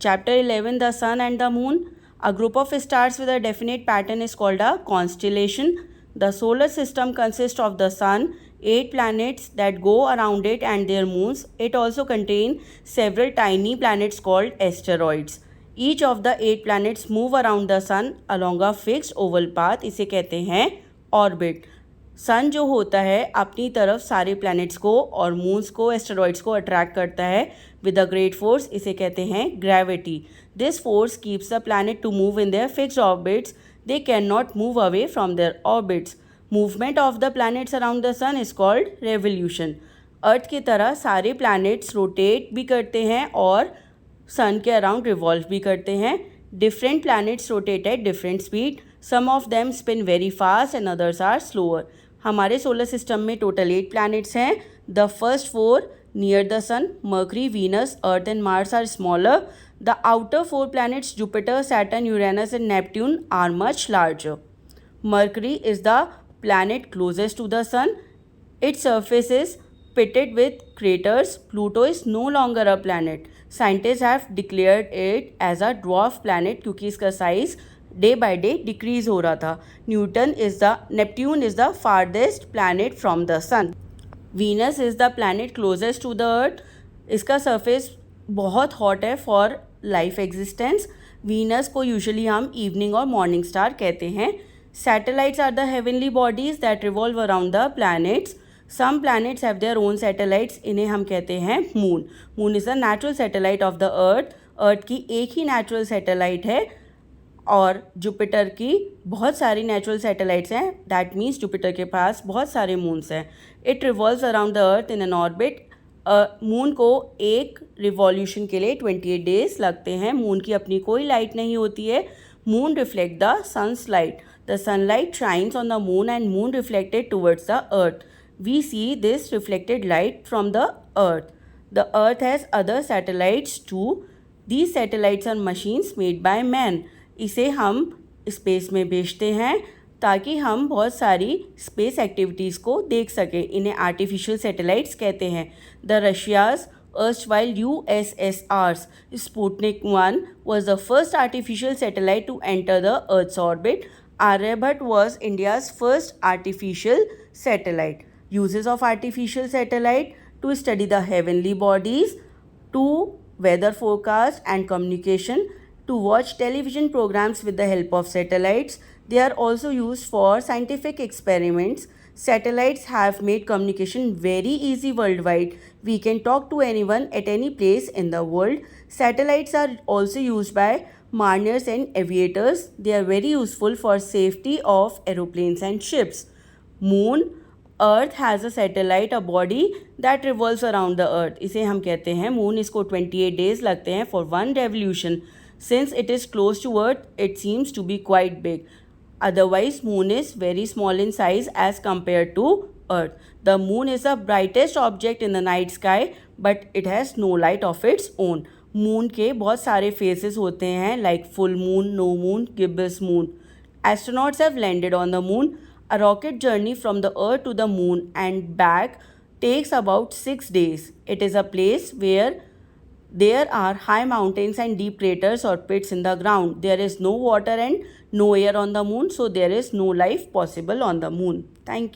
Chapter 11, The Sun and the Moon. A group of stars with a definite pattern is called a constellation. The solar system consists of the Sun, 8 planets that go around it and their moons. It also contains several tiny planets called asteroids. Each of the 8 planets move around the Sun along a fixed oval path. इसे कहते हैं orbit. सन जो होता है अपनी तरफ सारे planets को और मून्स को एस्टेरॉइड्स को अट्रैक्ट करता है विद अ ग्रेट फोर्स. इसे कहते हैं gravity. This force keeps the planet to move in their fixed orbits. They can not move away from their orbits. Movement of the planets around the sun is called revolution. Earth की तरह सारे planets rotate भी करते हैं और सन के around revolve भी करते हैं. Different planets rotate at different speed. Some of them spin very fast and others are slower. हमारे सोलर सिस्टम में टोटल 8 प्लैनेट्स हैं. The first 4 near the sun, Mercury, Venus, Earth and Mars are smaller. The outer 4 planets, Jupiter, Saturn, Uranus and Neptune are much larger. Mercury is the planet closest to the sun. Its surface is pitted with craters. Pluto is no longer a planet. Scientists have declared it as a dwarf planet क्योंकि इसका size day by day decrease हो रहा था. Neptune is the farthest planet from the sun. Venus is the planet closest to the earth. इसका surface बहुत hot है for life existence. Venus को usually हम इवनिंग और मॉर्निंग स्टार कहते हैं. Satellites are the heavenly bodies that revolve around the planets. Some planets have their own satellites. इन्हें हम कहते हैं moon. Moon is the natural satellite of the earth. Earth की एक ही नेचुरल सैटेलाइट है और जुपिटर की बहुत सारी नेचुरल सैटेलाइट्स हैं. दैट मीन्स जुपिटर के पास बहुत सारे मून्स हैं. It revolves around the earth in an orbit. Moon को एक रिवॉल्यूशन के लिए 28 डेज लगते हैं. मून की अपनी कोई लाइट नहीं होती है. Moon reflect the sun's light. The sunlight shines on the moon and moon reflected towards the earth. We see this reflected light from the earth. The earth has other satellites too. These satellites are machines made by man. इसे हम space में भेजते हैं ताकि हम बहुत सारी space activities को देख सकें. इन्हें आर्टिफिशियल सैटेलाइट्स कहते हैं. The Russia's erstwhile USSR's Sputnik 1 was the first artificial satellite to enter the Earth's orbit. Aryabhat was India's first artificial satellite. Uses of artificial satellite: to study the heavenly bodies, to weather forecast and communication, to watch television programs with the help of satellites. They are also used for scientific experiments. Satellites have made communication very easy worldwide. We can talk to anyone at any place in the world. Satellites are also used by mariners and aviators. They are very useful for safety of aeroplanes and ships. Moon. Earth has a satellite, a body that revolves around the earth. इसे हम कहते हैं moon. इसको 28 days लगते हैं for one revolution. Since it is close to earth, it seems to be quite big. Otherwise, moon is very small in size as compared to earth. The moon is the brightest object in the night sky, but it has no light of its own. Moon के बहुत सारे phases होते हैं like full moon, no moon, gibbous moon. Astronauts have landed on the moon. A rocket journey from the earth to the moon and back takes about 6 days. It is a place where there are high mountains and deep craters or pits in the ground. There is no water and no air on the moon, so there is no life possible on the moon. Thank you.